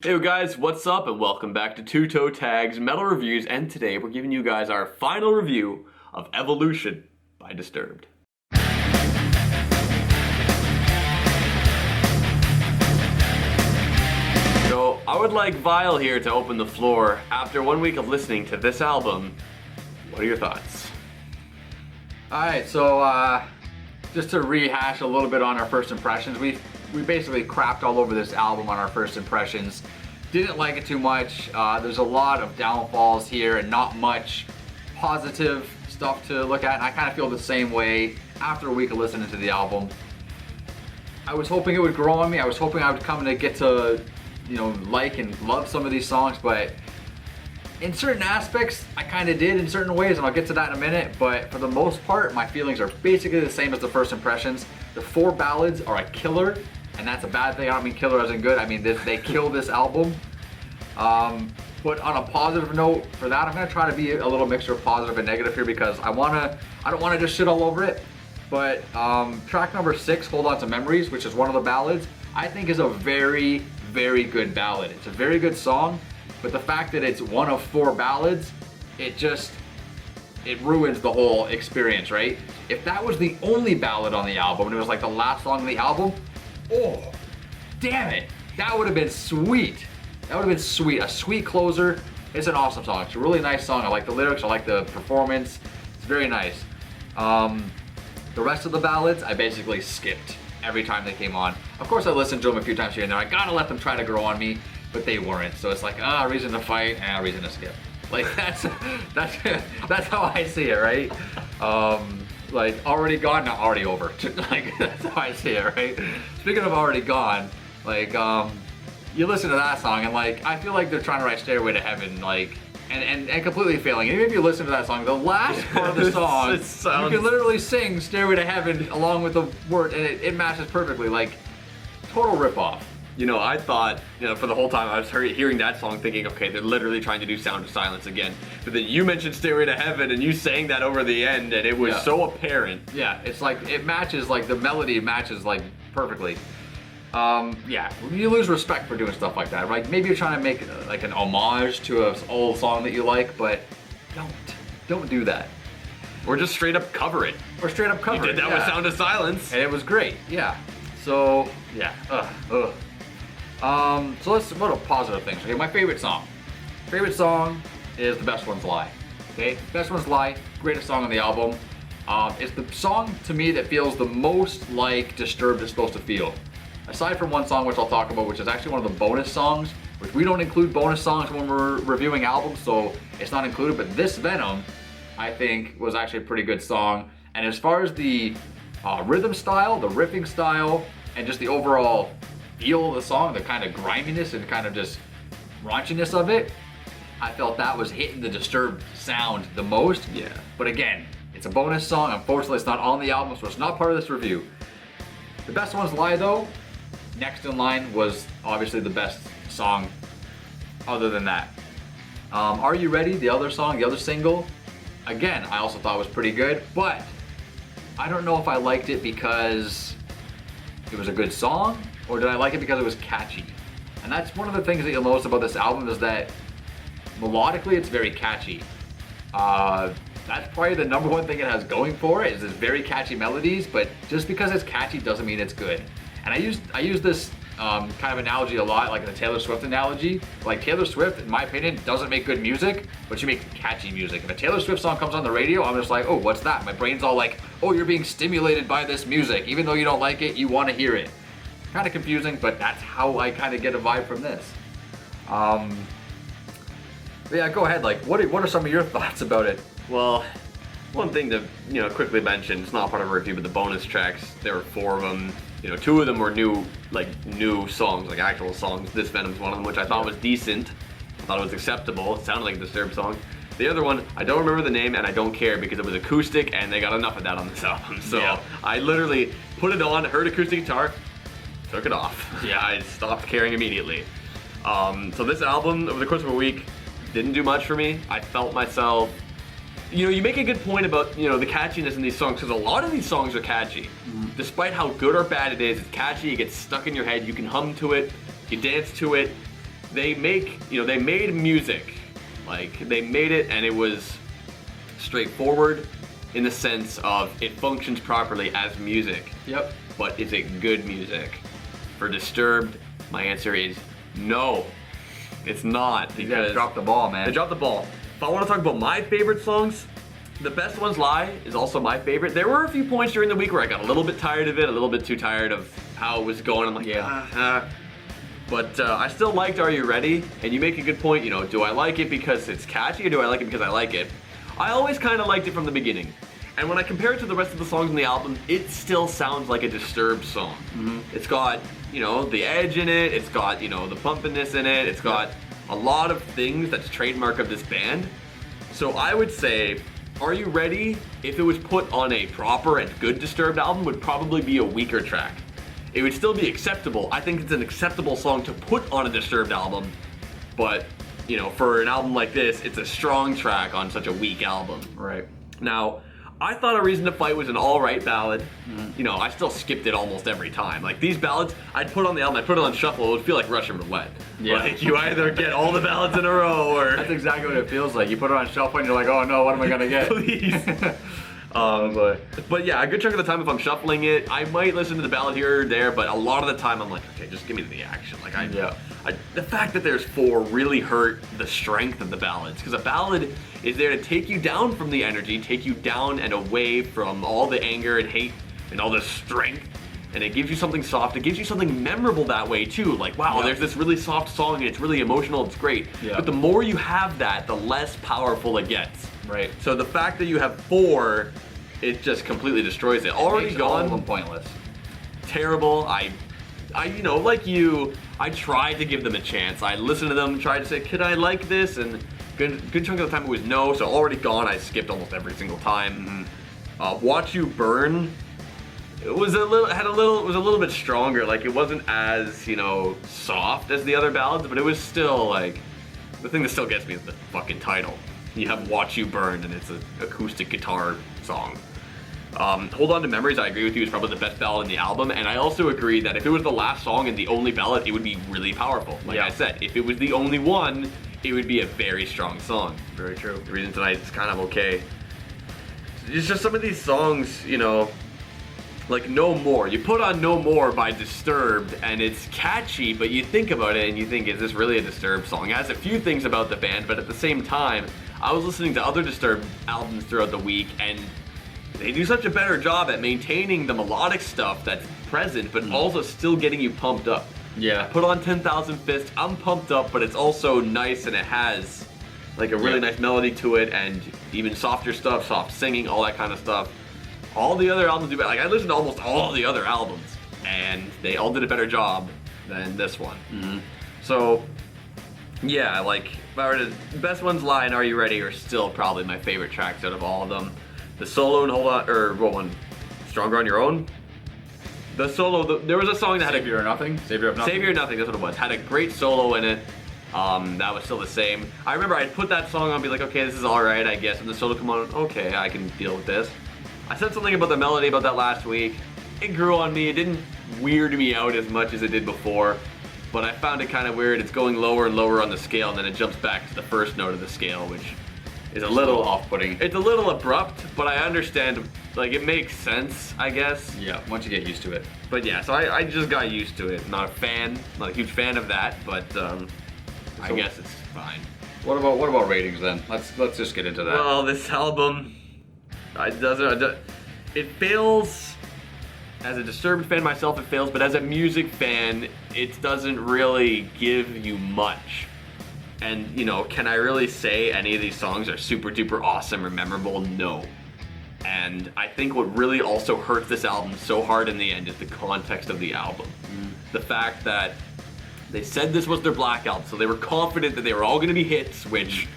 Hey guys, what's up and welcome back to Toe Tags Metal Reviews, and today we're giving you guys our final review of Evolution by Disturbed. So I would like Vile here to open the floor. After 1 week of listening to this album, what are your thoughts? Alright, so just to rehash a little bit on our first impressions, we basically crapped all over this album on our first impressions. Didn't like it too much. There's a lot of downfalls here and not much positive stuff to look at. And I kind of feel the same way after a week of listening to the album. I was hoping it would grow on me. I was hoping I would come to get to, like and love some of these songs, but in certain aspects, I kind of did in certain ways, and I'll get to that in a minute. But for the most part, my feelings are basically the same as the first impressions. The 4 ballads are a killer. And that's a bad thing. I don't mean killer as in good. I mean they kill this album. But on a positive note for that, I'm gonna try to be a little mixture of positive and negative here because I don't wanna just shit all over it. But track number 6, Hold On to Memories, which is one of the ballads, I think is a very, very good ballad. It's a very good song, but the fact that it's one of 4 ballads, it ruins the whole experience, right? If that was the only ballad on the album and it was like the last song on the album, oh, damn it. That would have been sweet. That would have been sweet. A sweet closer. It's an awesome song. It's a really nice song. I like the lyrics. I like the performance. It's very nice. The rest of the ballads, I basically skipped every time they came on. Of course, I listened to them a few times here and there. I gotta let them try to grow on me, but they weren't. So it's like, reason to fight, reason to skip. Like, that's how I see it, right? Like already gone, not already over. Like that's how I see it, right? Speaking of already gone, like you listen to that song and like I feel like they're trying to write Stairway to Heaven, like and completely failing. Even if you listen to that song, the last part of the song, you can literally sing Stairway to Heaven along with the word, and it matches perfectly. Like total ripoff. I thought, for the whole time I was hearing that song thinking, okay, they're literally trying to do Sound of Silence again. But then you mentioned Stairway to Heaven and you sang that over the end and it was so apparent. Yeah, it's like, it matches, like the melody matches like perfectly. Yeah, you lose respect for doing stuff like that, right? Maybe you're trying to make like an homage to an old song that you like, but don't do that. Or just straight up cover it. Or straight up cover it. You did that with Sound of Silence. And it was great, yeah. So, yeah, so let's go to positive things. Okay, my favorite song. Favorite song is The Best Ones Lie. Okay, Best Ones Lie, greatest song on the album. It's the song to me that feels the most like Disturbed is supposed to feel. Aside from one song which I'll talk about, which is actually one of the bonus songs, which we don't include bonus songs when we're reviewing albums, so it's not included, but this Venom, I think, was actually a pretty good song. And as far as the rhythm style, the riffing style, and just the overall feel of the song, the kind of griminess and kind of just raunchiness of it, I felt that was hitting the Disturbed sound the most. Yeah. But again, it's a bonus song. Unfortunately, it's not on the album, so it's not part of this review. The Best Ones Lie, though, next in line was obviously the best song other than that. Are You Ready, the other song, the other single, again, I also thought was pretty good, but I don't know if I liked it because it was a good song, or did I like it because it was catchy? And that's one of the things that you'll notice about this album is that melodically it's very catchy. That's probably the number one thing it has going for it, is its very catchy melodies, but just because it's catchy doesn't mean it's good. And I use this kind of analogy a lot, like the Taylor Swift analogy. Like Taylor Swift, in my opinion, doesn't make good music, but she makes catchy music. If a Taylor Swift song comes on the radio, I'm just like, oh, what's that? My brain's all like, oh, you're being stimulated by this music. Even though you don't like it, you want to hear it. Kind of confusing, but that's how I kind of get a vibe from this. Yeah, go ahead. Like, what are some of your thoughts about it? Well, one thing to quickly mention, it's not part of a review, but the bonus tracks, there were 4 of them. 2 of them were new songs, like actual songs. This Venom's one of them, which I thought was decent. I thought it was acceptable. It sounded like a Disturbed song. The other one, I don't remember the name and I don't care because it was acoustic and they got enough of that on this album. So I literally put it on, heard acoustic guitar, took it off. Yeah, I stopped caring immediately. So this album, over the course of a week, didn't do much for me. I felt myself you make a good point about, the catchiness in these songs, because a lot of these songs are catchy. Despite how good or bad it is, it's catchy, it gets stuck in your head, you can hum to it, you dance to it. they made music. Like, they made it and it was straightforward in the sense of it functions properly as music. Yep. But is it good music? For Disturbed, my answer is no. It's not. You gotta drop the ball, man. They dropped the ball. If I want to talk about my favorite songs, The Best Ones Lie is also my favorite. There were a few points during the week where I got a little bit tired of it, a little bit too tired of how it was going. I'm like, But I still liked Are You Ready? And you make a good point, do I like it because it's catchy or do I like it because I like it? I always kind of liked it from the beginning. And when I compare it to the rest of the songs on the album, it still sounds like a Disturbed song. Mm-hmm. It's got, the edge in it, it's got, the bumpiness in it, it's got a lot of things that's trademark of this band. So I would say, Are You Ready, if it was put on a proper and good Disturbed album, would probably be a weaker track. It would still be acceptable. I think it's an acceptable song to put on a Disturbed album, but, for an album like this, it's a strong track on such a weak album. Right. Now, I thought A Reason to Fight was an alright ballad. Mm-hmm. I still skipped it almost every time. Like, these ballads, I'd put on the album, I'd put it on shuffle, it would feel like Russian roulette. Yeah. Like, you either get all the ballads in a row, or... That's exactly what it feels like. You put it on shuffle and you're like, oh no, what am I gonna get? Please. But yeah, a good chunk of the time if I'm shuffling it, I might listen to the ballad here or there, but a lot of the time I'm like, okay, just give me the action. Like, the fact that there's 4 really hurt the strength of the ballads, because a ballad is there to take you down from the energy, take you down and away from all the anger and hate and all the strength, and it gives you something soft. It gives you something memorable that way too. Like, wow, there's this really soft song and it's really emotional, it's great. Yep. But the more you have that, the less powerful it gets. Right. So the fact that you have 4, it just completely destroys it. Already gone. All of them pointless. Terrible. I like you, I tried to give them a chance. I listened to them, tried to say, could I like this? And good chunk of the time it was no. So already gone. I skipped almost every single time. Watch You Burn. It was a little bit stronger. Like, it wasn't as soft as the other ballads, but it was still like the thing that still gets me is the fucking title. You have Watch You Burn, and it's an acoustic guitar song. Hold On to Memories, I agree with you, is probably the best ballad in the album, and I also agree that if it was the last song and the only ballad, it would be really powerful. Like I said, if it was the only one, it would be a very strong song. Very true. The Reason Tonight is kind of okay. It's just some of these songs, like No More. You put on No More by Disturbed, and it's catchy, but you think about it and you think, is this really a Disturbed song? It has a few things about the band, but at the same time, I was listening to other Disturbed albums throughout the week, and they do such a better job at maintaining the melodic stuff that's present, but also still getting you pumped up. Yeah. Put on 10,000 Fists, I'm pumped up, but it's also nice and it has like a really nice melody to it, and even softer stuff, soft singing, all that kind of stuff. All the other albums do better. Like, I listened to almost all the other albums, and they all did a better job than this one. Mm-hmm. So, yeah, like, if I were to, Best Ones Lie and Are You Ready are still probably my favorite tracks out of all of them. The solo and what one? Stronger on Your Own? The solo, there was a song that had Savior or Nothing? Savior of Nothing? Savior or Nothing, that's what it was. Had a great solo in it. That was still the same. I remember I'd put that song on and be like, okay, this is alright, I guess. And the solo come on, okay, I can deal with this. I said something about the melody about that last week. It grew on me. It didn't weird me out as much as it did before, but I found it kind of weird. It's going lower and lower on the scale, and then it jumps back to the first note of the scale, which is a little off-putting. It's a little abrupt, but I understand, like, it makes sense, I guess. Yeah, once you get used to it. But yeah, so I just got used to it. Not a huge fan of that, but I guess it's fine. What about ratings then? Let's just get into that. Well, this album, it fails. As a Disturbed fan myself, it fails, but as a music fan, it doesn't really give you much. And, can I really say any of these songs are super duper awesome or memorable? No. And I think what really also hurts this album so hard in the end is the context of the album. The fact that they said this was their Black Album, so they were confident that they were all going to be hits, which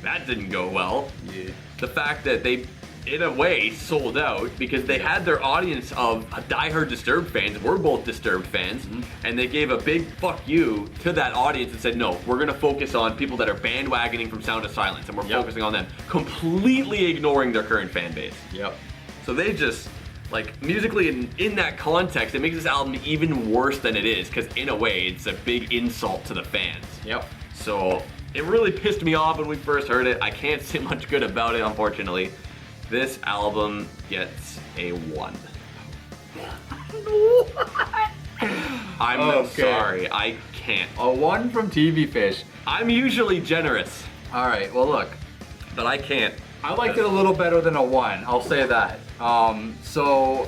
that didn't go well. Yeah. The fact that they, in a way, sold out because they had their audience of diehard Disturbed fans. We're both Disturbed fans, and they gave a big fuck you to that audience and said, no, we're gonna focus on people that are bandwagoning from Sound of Silence, and we're focusing on them, completely ignoring their current fan base. Yep. So they just like musically in that context, it makes this album even worse than it is, because in a way, it's a big insult to the fans. Yep. So it really pissed me off when we first heard it. I can't say much good about it, unfortunately. This album gets a 1. I'm Okay. sorry, I can't. A 1 from TV Fish. I'm usually generous, All right, well look, but I can't. I liked it a little better than a 1, I'll say that. So,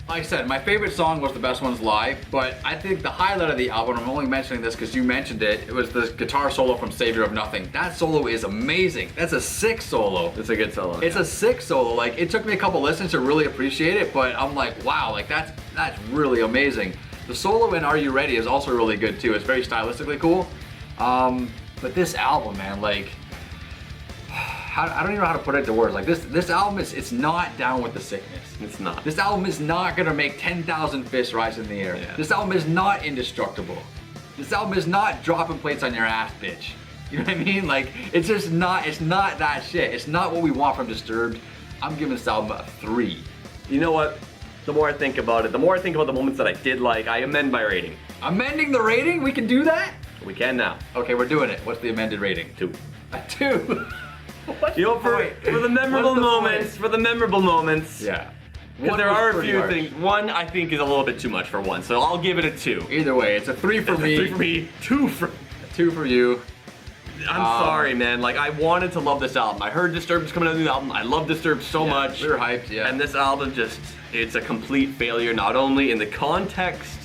like I said, my favorite song was The Best Ones Live, but I think the highlight of the album, I'm only mentioning this because you mentioned it, it was the guitar solo from Savior of Nothing. That solo is amazing. That's a sick solo. It's a good solo. It's a sick solo. Like, it took me a couple listens to really appreciate it, but I'm like, wow, like that's really amazing. The solo in Are You Ready is also really good too. It's very stylistically cool. But this album, man, like, I don't even know how to put it into words. Like this album it's not down with the sickness. It's not. This album is not gonna make 10,000 fists rise in the air. Yeah. This album is not indestructible. This album is not dropping plates on your ass, bitch. You know what I mean? Like, it's just not, it's not that shit. It's not what we want from Disturbed. I'm giving this album a 3. You know what? The more I think about it, the more I think about the moments that I did like, I amend my rating. Amending the rating? We can do that? We can now. Okay, we're doing it. What's the amended rating? 2. A 2. You know, for the memorable moments, Yeah. Because there are a few things. 1, I think, is a little bit too much for 1, so I'll give it a 2. Either way, it's a 3 for It's a me. 3 for me, 2 for... 2 for you. I'm sorry, man. Like, I wanted to love this album. I heard Disturbed was coming out with a new album. I love Disturbed so much. We were hyped, yeah. And this album just, it's a complete failure, not only in the context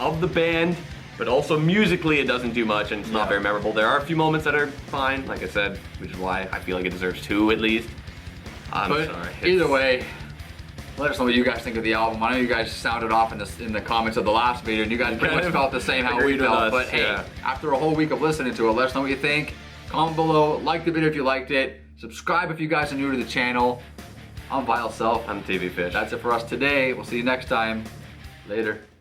of the band, but also musically it doesn't do much and it's not very memorable. There are a few moments that are fine, like I said, which is why I feel like it deserves 2 at least. I'm sorry. Either way, let us know what you guys think of the album. I know you guys sounded off in the comments of the last video and you guys pretty much felt the same how we agreed with felt. us, But hey, yeah. after a whole week of listening to it, let us know what you think. Comment below, like the video if you liked it, subscribe if you guys are new to the channel. I'm Vile Self. I'm TV Fish. That's it for us today. We'll see you next time. Later.